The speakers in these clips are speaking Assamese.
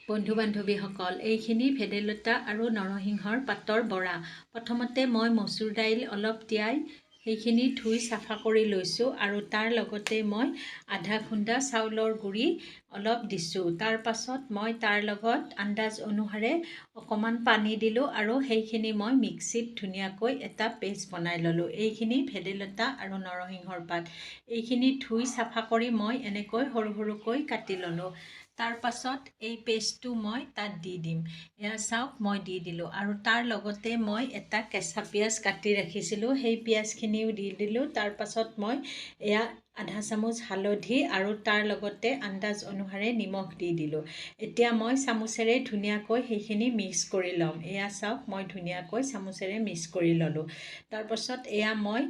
বন্ধু বান্ধৱীসকল, এইখিনি ভেদাইলতা আৰু নৰসিংহৰ পাতৰ বৰা। প্ৰথমতে মই মচুৰ দাইল অলপ তিয়াই সেইখিনি ধুই চাফা কৰি লৈছোঁ আৰু তাৰ লগতে মই আধা খুন্দা চাউলৰ গুড়ি অলপ দিছোঁ। তাৰ পাছত মই তাৰ লগত আন্দাজ অনুসাৰে অকণমান পানী দিলোঁ আৰু সেইখিনি মই মিক্সিত ধুনীয়াকৈ এটা পেষ্ট বনাই ল'লোঁ। এইখিনি ভেদাইলতা আৰু নৰসিংহৰ পাত। এইখিনি ধুই চাফা কৰি মই এনেকৈ সৰু সৰুকৈ কাটি ল'লোঁ। তাৰ পাছত এই পেষ্টটো মই তাত দি দিম। এয়া চাওক, মই দি দিলোঁ আৰু তাৰ লগতে মই এটা কেঁচা পিঁয়াজ কাটি ৰাখিছিলোঁ, সেই পিঁয়াজখিনিও দি দিলোঁ। তাৰ পাছত মই এয়া আধা চামুচ হালধি আৰু তাৰ লগতে আন্দাজ অনুসাৰে নিমখ দি দিলোঁ। এতিয়া মই চামুচেৰে ধুনীয়াকৈ সেইখিনি মিক্স কৰি ল'ম। এয়া চাওক, মই ধুনীয়াকৈ চামুচেৰে মিক্স কৰি ল'লোঁ। তাৰ পাছত এয়া মই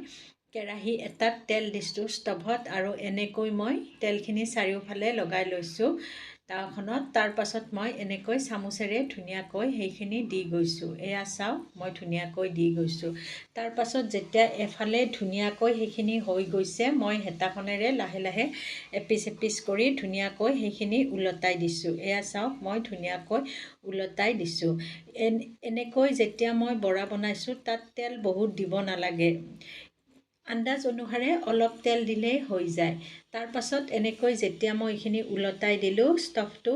কেৰাহী এটাত তেল দিছোঁ ষ্টভত আৰু এনেকৈ মই তেলখিনি চাৰিওফালে লগাই লৈছোঁ টাৱাখনত। তাৰ পাছত মই এনেকৈ চামুচেৰে ধুনীয়াকৈ সেইখিনি দি গৈছোঁ। এয়া চাওক, মই ধুনীয়াকৈ দি গৈছোঁ। তাৰ পাছত যেতিয়া এফালে ধুনীয়াকৈ সেইখিনি হৈ গৈছে, মই হেতাখনেৰে লাহে লাহে এপিচ এপিচ কৰি ধুনীয়াকৈ সেইখিনি ওলটাই দিছোঁ। এয়া চাওক, মই ধুনীয়াকৈ ওলটাই দিছোঁ। এনেকৈ যেতিয়া মই বৰা বনাইছোঁ তাত তেল বহুত দিব নালাগে, আন্দাজ অনুসাৰে অলপ তেল দিলেই হৈ যায়। তাৰ পাছত এনেকৈ যেতিয়া মই এইখিনি ওলটাই দিলোঁ, ষ্টভটো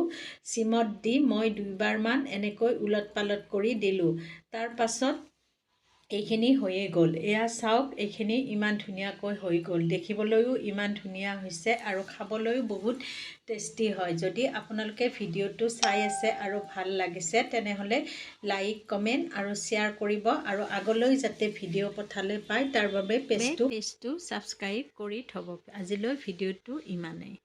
চিমত দি মই দুবাৰমান এনেকৈ ওলট পালট কৰি দিলোঁ। তাৰ পাছত এইখিনি হৈয়ে গ'ল। এয়া চাওক, এইখিনি ইমান ধুনীয়াকৈ হৈ গ'ল। দেখিবলৈও ইমান ধুনীয়া হৈছে আৰু খাবলৈও বহুত টেষ্টি হয়। যদি আপোনালোকে ভিডিঅ'টো চাই আছে আৰু ভাল লাগিছে তেনেহ'লে লাইক, কমেণ্ট আৰু শ্বেয়াৰ কৰিব আৰু আগলৈ যাতে ভিডিঅ' পঠালে পায় তাৰ বাবে পেজটো ছাবস্ক্ৰাইব কৰি থ'ব। আজিলৈ ভিডিঅ'টো ইমানেই।